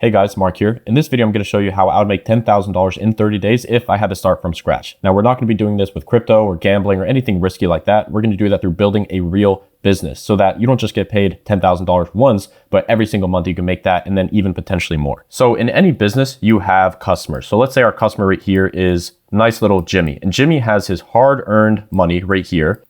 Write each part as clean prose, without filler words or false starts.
Hey guys, Mark here. In this video, I'm going to show you how I would make $10,000 in 30 days if I had to start from scratch. Now, we're not going to be doing this with crypto or gambling or anything risky like that. We're going to do that through building a real business so that you don't just get paid $10,000 once, but every single month you can make that and then even potentially more. So in any business, you have customers. So let's say our customer right here is nice little Jimmy, and Jimmy has his hard-earned money right here.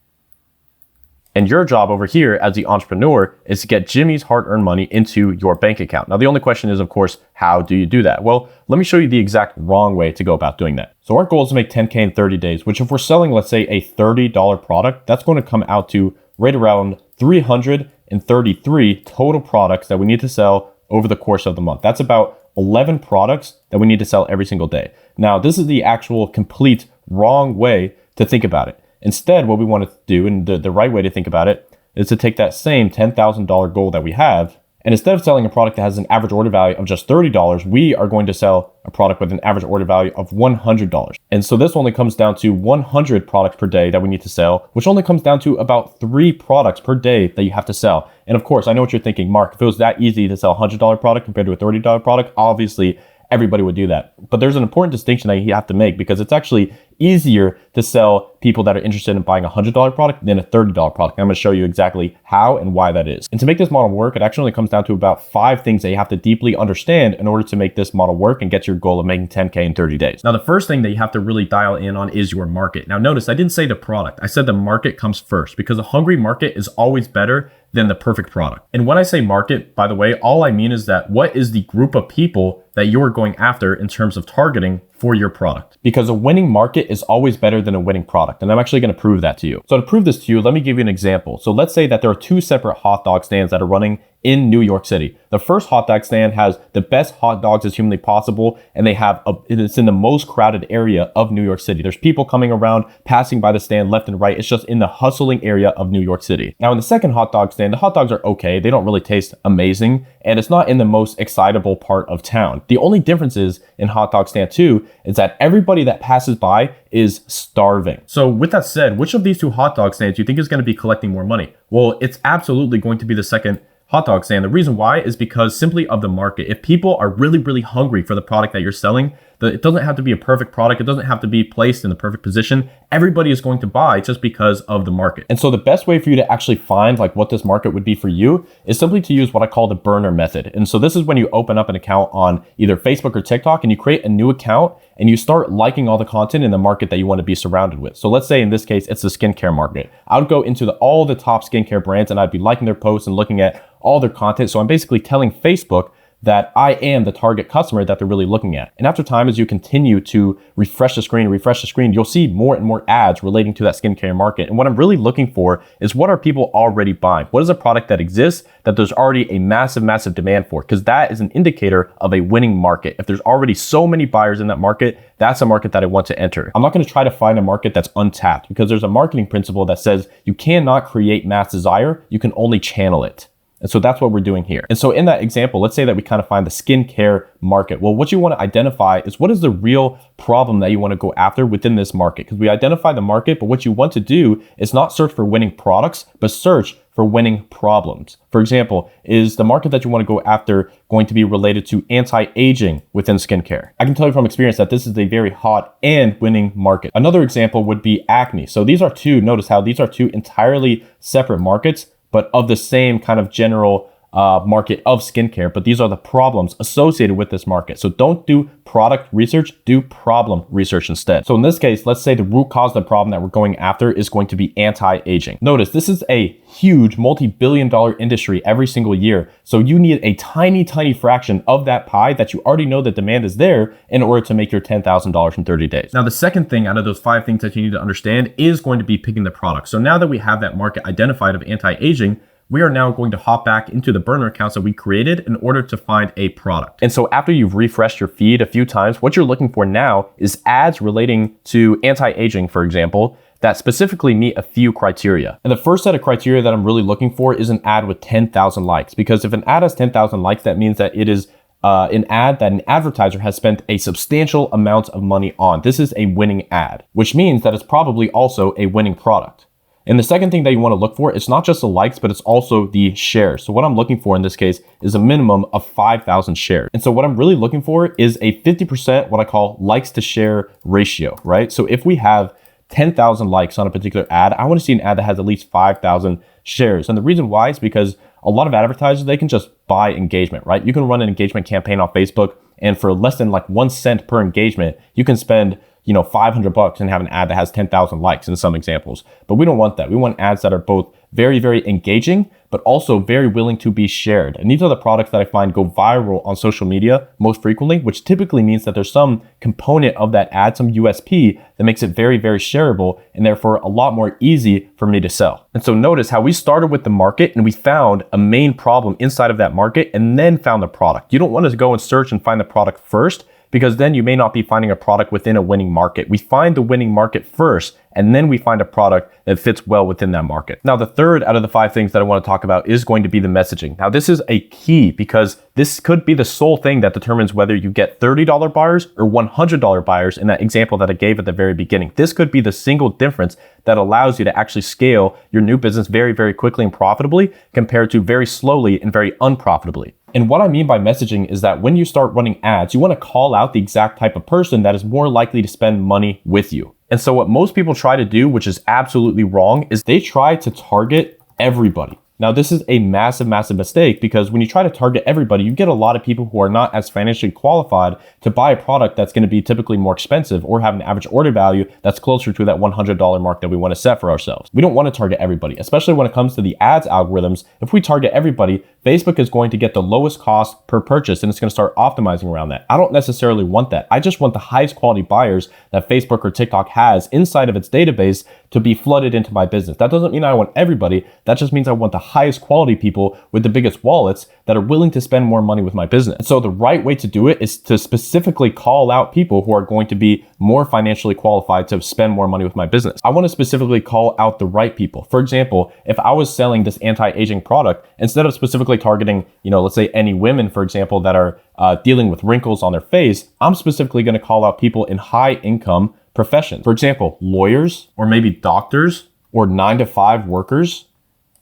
And your job over here as the entrepreneur is to get Jimmy's hard-earned money into your bank account. Now, the only question is, of course, how do you do that? Well, let me show you the exact wrong way to go about doing that. So our goal is to make 10K in 30 days, which if we're selling, let's say a $30 product, that's going to come out to right around 333 total products that we need to sell over the course of the month. That's about 11 products that we need to sell every single day. Now, this is the actual complete wrong way to think about it. Instead, what we want to do, and the right way to think about it, is to take that same $10,000 goal that we have, and instead of selling a product that has an average order value of just $30, we are going to sell a product with an average order value of $100. And so this only comes down to 100 products per day that we need to sell, which only comes down to about 3 products per day that you have to sell. And of course, I know what you're thinking, Mark, if it was that easy to sell a $100 product compared to a $30 product, obviously everybody would do that. But there's an important distinction that you have to make because it's actually easier to sell people that are interested in buying a $100 product than a $30 product. I'm going to show you exactly how and why that is. And to make this model work, it actually only comes down to about 5 things that you have to deeply understand in order to make this model work and get your goal of making 10K in 30 days. Now, the first thing that you have to really dial in on is your market. Now, notice I didn't say the product. I said the market comes first because a hungry market is always better than the perfect product. And when I say market, by the way, all I mean is that what is the group of people that you're going after in terms of targeting for your product? Because a winning market is always better than a winning product. And I'm actually going to prove that to you. So to prove this to you, let me give you an example. So let's say that there are 2 separate hot dog stands that are running in New York City. The first hot dog stand has the best hot dogs as humanly possible, and it's in the most crowded area of New York City. There's people coming around, passing by the stand left and right. It's just in the hustling area of New York City. Now in the second hot dog stand, the hot dogs are okay. They don't really taste amazing, and it's not in the most excitable part of town. The only difference is in hot dog stand 2 is that everybody that passes by is starving. So with that said, which of these 2 hot dog stands do you think is going to be collecting more money? Well, it's absolutely going to be the second hot dog stand. The reason why is because simply of the market. If people are really, really hungry for the product that you're selling, it doesn't have to be a perfect product. It doesn't have to be placed in the perfect position. Everybody is going to buy just because of the market. And so the best way for you to actually find like what this market would be for you is simply to use what I call the burner method. And so this is when you open up an account on either Facebook or TikTok and you create a new account and you start liking all the content in the market that you want to be surrounded with. So let's say in this case, it's the skincare market. I would go into all the top skincare brands and I'd be liking their posts and looking at all their content. So I'm basically telling Facebook that I am the target customer that they're really looking at. And after time, as you continue to refresh the screen, you'll see more and more ads relating to that skincare market. And what I'm really looking for is what are people already buying? What is a product that exists that there's already a massive, massive demand for? Because that is an indicator of a winning market. If there's already so many buyers in that market, that's a market that I want to enter. I'm not going to try to find a market that's untapped because there's a marketing principle that says you cannot create mass desire, you can only channel it. And so that's what we're doing here. And so in that example, let's say that we kind of find the skincare market. Well, what you want to identify is what is the real problem that you want to go after within this market? Because we identify the market, but what you want to do is not search for winning products, but search for winning problems. For example, is the market that you want to go after going to be related to anti-aging within skincare? I can tell you from experience that this is a very hot and winning market. Another example would be acne. So these are 2, notice how these are 2 entirely separate markets, but of the same kind of general market of skincare, but these are the problems associated with this market. So don't do product research, do problem research instead. So in this case, let's say the root cause of the problem that we're going after is going to be anti-aging. Notice this is a huge multi-billion-dollar industry every single year. So you need a tiny, tiny fraction of that pie that you already know the demand is there in order to make your $10,000 in 30 days. Now, the second thing out of those 5 things that you need to understand is going to be picking the product. So now that we have that market identified of anti-aging, we are now going to hop back into the burner accounts that we created in order to find a product. And so after you've refreshed your feed a few times, what you're looking for now is ads relating to anti-aging, for example, that specifically meet a few criteria. And the first set of criteria that I'm really looking for is an ad with 10,000 likes. Because if an ad has 10,000 likes, that means that it is an ad that an advertiser has spent a substantial amount of money on. This is a winning ad, which means that it's probably also a winning product. And the second thing that you want to look for, it's not just the likes, but it's also the shares. So what I'm looking for in this case is a minimum of 5,000 shares. And so what I'm really looking for is a 50% what I call likes to share ratio, right? So if we have 10,000 likes on a particular ad, I want to see an ad that has at least 5,000 shares. And the reason why is because a lot of advertisers, they can just buy engagement, right? You can run an engagement campaign on Facebook, and for less than like 1 cent per engagement, you can spend $500 and have an ad that has 10,000 likes in some examples. But we don't want that. We want ads that are both very, very engaging, but also very willing to be shared. And these are the products that I find go viral on social media most frequently, which typically means that there's some component of that ad, some USP that makes it very, very shareable and therefore a lot more easy for me to sell. And so notice how we started with the market and we found a main problem inside of that market and then found the product. You don't want to go and search and find the product first, because then you may not be finding a product within a winning market. We find the winning market first, and then we find a product that fits well within that market. Now, the third out of the 5 things that I want to talk about is going to be the messaging. Now, this is a key because this could be the sole thing that determines whether you get $30 buyers or $100 buyers in that example that I gave at the very beginning. This could be the single difference that allows you to actually scale your new business very, very quickly and profitably compared to very slowly and very unprofitably. And what I mean by messaging is that when you start running ads, you want to call out the exact type of person that is more likely to spend money with you. And so what most people try to do, which is absolutely wrong, is they try to target everybody. Now, this is a massive, massive mistake because when you try to target everybody, you get a lot of people who are not as financially qualified to buy a product that's going to be typically more expensive or have an average order value that's closer to that $100 mark that we want to set for ourselves. We don't want to target everybody, especially when it comes to the ads algorithms. If we target everybody, Facebook is going to get the lowest cost per purchase and it's going to start optimizing around that. I don't necessarily want that. I just want the highest quality buyers that Facebook or TikTok has inside of its database to be flooded into my business. That doesn't mean I want everybody. That just means I want the highest quality people with the biggest wallets that are willing to spend more money with my business. And so the right way to do it is to specifically call out people who are going to be more financially qualified to spend more money with my business. I want to specifically call out the right people. For example, if I was selling this anti-aging product, instead of specifically targeting, let's say any women, for example, that are dealing with wrinkles on their face, I'm specifically going to call out people in high income professions. For example, lawyers or maybe doctors or 9-to-5 workers.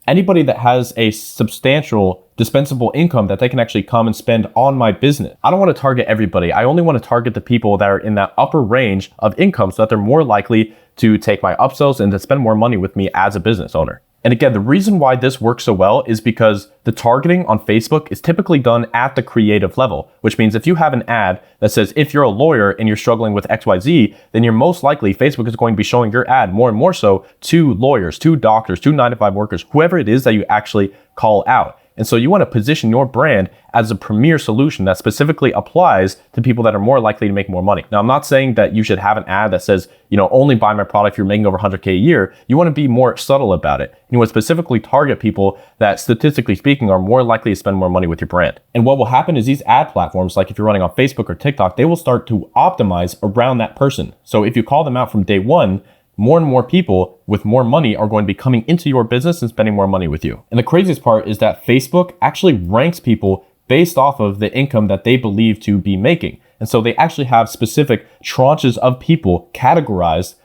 Anybody that has a substantial dispensable income that they can actually come and spend on my business. I don't want to target everybody. I only want to target the people that are in that upper range of income so that they're more likely to take my upsells and to spend more money with me as a business owner. And again, the reason why this works so well is because the targeting on Facebook is typically done at the creative level, which means if you have an ad that says, if you're a lawyer and you're struggling with XYZ, then you're most likely, Facebook is going to be showing your ad more and more so to lawyers, to doctors, to 9-to-5 workers, whoever it is that you actually call out. And so you want to position your brand as a premier solution that specifically applies to people that are more likely to make more money. Now, I'm not saying that you should have an ad that says, only buy my product if you're making over 100K a year. You want to be more subtle about it. You want to specifically target people that, statistically speaking, are more likely to spend more money with your brand. And what will happen is these ad platforms, like if you're running on Facebook or TikTok, they will start to optimize around that person. So if you call them out from day one, more and more people with more money are going to be coming into your business and spending more money with you. And the craziest part is that Facebook actually ranks people based off of the income that they believe to be making. And so they actually have specific tranches of people categorized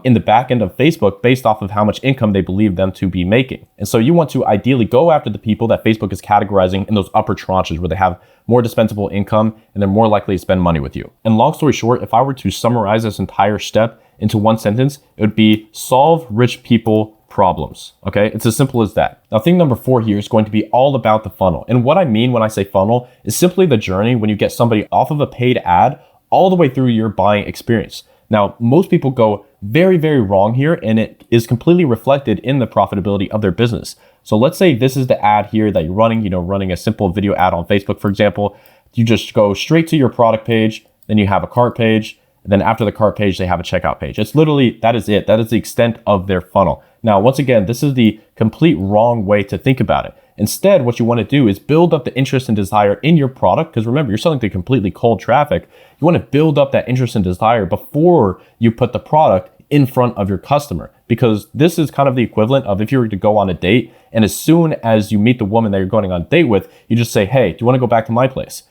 in the back end of Facebook based off of how much income they believe them to be making. And so you want to ideally go after the people that Facebook is categorizing in those upper tranches where they have more dispensable income and they're more likely to spend money with you. And long story short, if I were to summarize this entire step into one sentence, it would be solve rich people problems. Okay, it's as simple as that. Now, thing number 4 here is going to be all about the funnel. And what I mean when I say funnel is simply the journey when you get somebody off of a paid ad all the way through your buying experience. Now, most people go very, very wrong here, and it is completely reflected in the profitability of their business. So let's say this is the ad here that you're running, running a simple video ad on Facebook, for example. You just go straight to your product page, then you have a cart page, and then after the cart page, they have a checkout page. It's literally, that is it. That is the extent of their funnel. Now, once again, this is the complete wrong way to think about it. Instead, what you want to do is build up the interest and desire in your product. Because remember, you're selling to completely cold traffic. You want to build up that interest and desire before you put the product in front of your customer. Because this is kind of the equivalent of if you were to go on a date, and as soon as you meet the woman that you're going on a date with, you just say, hey, do you want to go back to my place?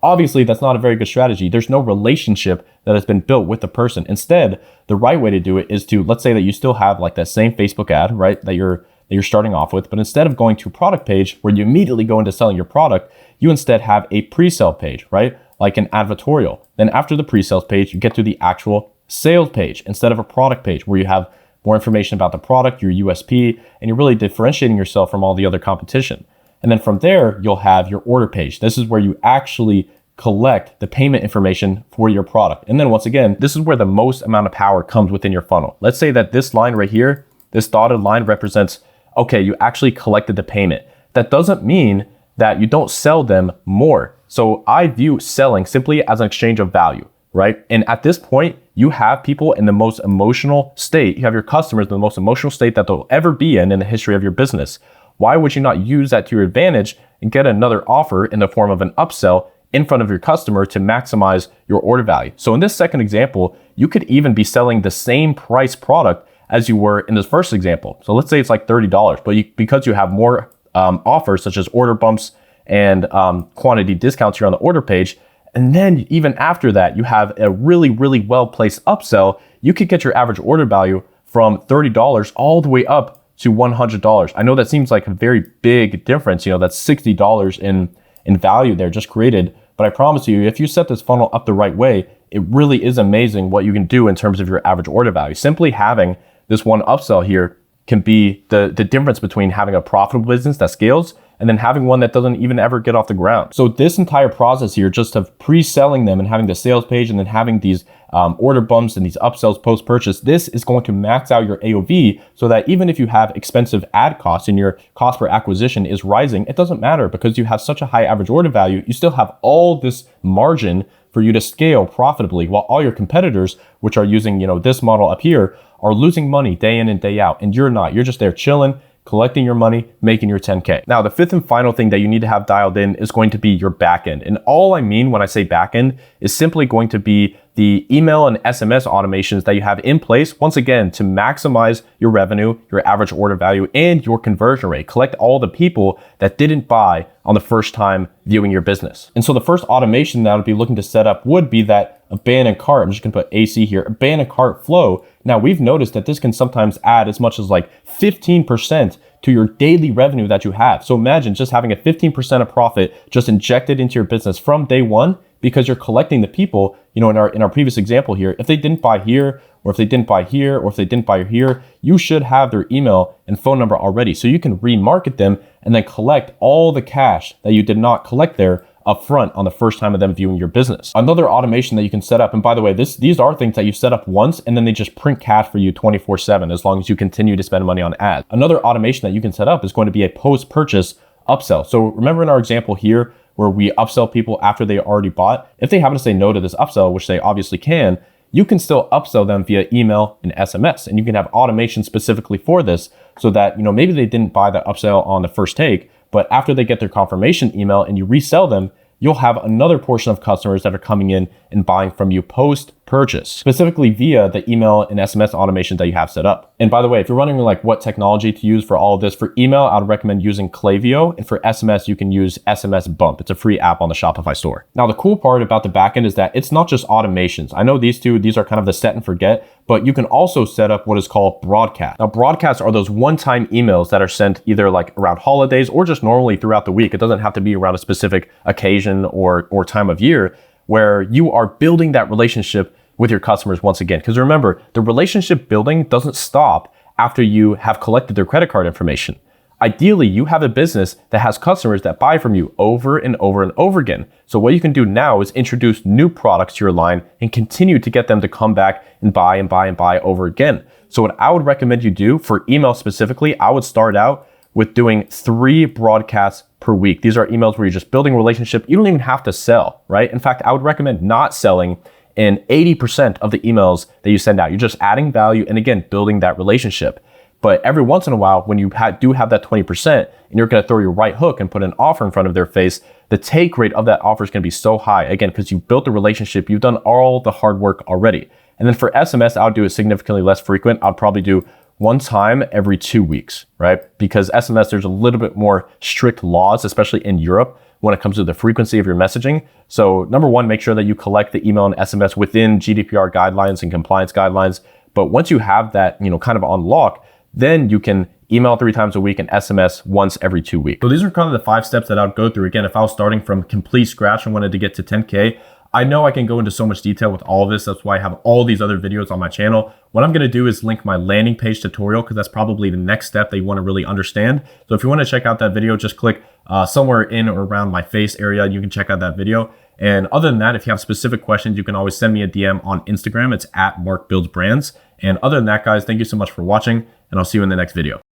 Obviously, that's not a very good strategy. There's no relationship that has been built with the person. Instead, the right way to do it is to, let's say that you still have like that same Facebook ad, right, that you're starting off with, but instead of going to a product page where you immediately go into selling your product, you instead have a pre-sale page, right, like an advertorial. Then after the pre-sales page, you get to the actual sales page instead of a product page where you have more information about the product, your USP, and you're really differentiating yourself from all the other competition. And then from there, you'll have your order page. This is where you actually collect the payment information for your product. And then once again, this is where the most amount of power comes within your funnel. Let's say that this line right here, this dotted line represents, okay, you actually collected the payment. That doesn't mean that you don't sell them more. So I view selling simply as an exchange of value, right? And at this point, you have people in the most emotional state. You have your customers in the most emotional state that they'll ever be in the history of your business. Why would you not use that to your advantage and get another offer in the form of an upsell in front of your customer to maximize your order value? So in this second example, you could even be selling the same price product as you were in this first example. So let's say it's like $30, but because you have more offers such as order bumps and quantity discounts here on the order page, and then even after that, you have a really, really well-placed upsell, you could get your average order value from $30 all the way up to $100. I know that seems like a very big difference. That's $60 in value there just created. But I promise you, if you set this funnel up the right way, it really is amazing what you can do in terms of your average order value. Simply having this one upsell here can be the difference between having a profitable business that scales and then having one that doesn't even ever get off the ground. So this entire process here, just of pre-selling them and having the sales page and then having these order bumps and these upsells post-purchase, this is going to max out your AOV so that even if you have expensive ad costs and your cost per acquisition is rising, it doesn't matter because you have such a high average order value. You still have all this margin for you to scale profitably while all your competitors, which are using, this model up here, are losing money day in and day out. And you're not. You're just there chilling, collecting your money, making your 10K. Now, the fifth and final thing that you need to have dialed in is going to be your backend. And all I mean when I say backend is simply going to be the email and SMS automations that you have in place, once again, to maximize your revenue, your average order value, and your conversion rate. Collect all the people that didn't buy on the first time viewing your business. And so the first automation that I would be looking to set up would be that abandoned cart. I'm just gonna put AC here, abandoned cart flow. Now we've noticed that this can sometimes add as much as like 15% to your daily revenue that you have. So imagine just having a 15% of profit just injected into your business from day one, because you're collecting the people, in our previous example here, if they didn't buy here, or if they didn't buy here, or if they didn't buy here, you should have their email and phone number already. So you can remarket them and then collect all the cash that you did not collect there upfront on the first time of them viewing your business. Another automation that you can set up, and by the way, these are things that you set up once and then they just print cash for you 24/7 as long as you continue to spend money on ads. Another automation that you can set up is going to be a post-purchase upsell. So remember in our example here where we upsell people after they already bought, if they happen to say no to this upsell, which they obviously can, you can still upsell them via email and SMS. And you can have automation specifically for this so that, maybe they didn't buy that upsell on the first take, but after they get their confirmation email and you resell them, you'll have another portion of customers that are coming in and buying from you post-purchase, specifically via the email and SMS automation that you have set up. And by the way, if you're wondering like what technology to use for all of this, for email, I would recommend using Klaviyo, and for SMS, you can use SMS Bump. It's a free app on the Shopify store. Now, the cool part about the backend is that it's not just automations. I know these are kind of the set and forget, but you can also set up what is called broadcast. Now, broadcasts are those one-time emails that are sent either like around holidays or just normally throughout the week. It doesn't have to be around a specific occasion or time of year, where you are building that relationship with your customers once again. Because remember, the relationship building doesn't stop after you have collected their credit card information. Ideally, you have a business that has customers that buy from you over and over and over again. So what you can do now is introduce new products to your line and continue to get them to come back and buy and buy and buy over again. So what I would recommend you do for email specifically, I would start out with doing 3 broadcasts per week. These are emails where you're just building a relationship. You don't even have to sell, right? In fact, I would recommend not selling in 80% of the emails that you send out. You're just adding value and again, building that relationship. But every once in a while, when you do have that 20% and you're gonna throw your right hook and put an offer in front of their face, the take rate of that offer is gonna be so high. Again, because you built the relationship, you've done all the hard work already. And then for SMS, I would do it significantly less frequent. I'd probably do one time every 2 weeks, right? Because SMS, there's a little bit more strict laws, especially in Europe, when it comes to the frequency of your messaging. So number one, make sure that you collect the email and SMS within GDPR guidelines and compliance guidelines. But once you have that, kind of on lock, then you can email 3 times a week and SMS once every 2 weeks. So these are kind of the 5 steps that I would go through. Again, if I was starting from complete scratch and wanted to get to 10K, I know I can go into so much detail with all of this. That's why I have all these other videos on my channel. What I'm going to do is link my landing page tutorial, because that's probably the next step that you want to really understand. So if you want to check out that video, just click somewhere in or around my face area. You can check out that video. And other than that, if you have specific questions, you can always send me a DM on Instagram. It's @MarkBuildsBrands. And other than that, guys, thank you so much for watching, and I'll see you in the next video.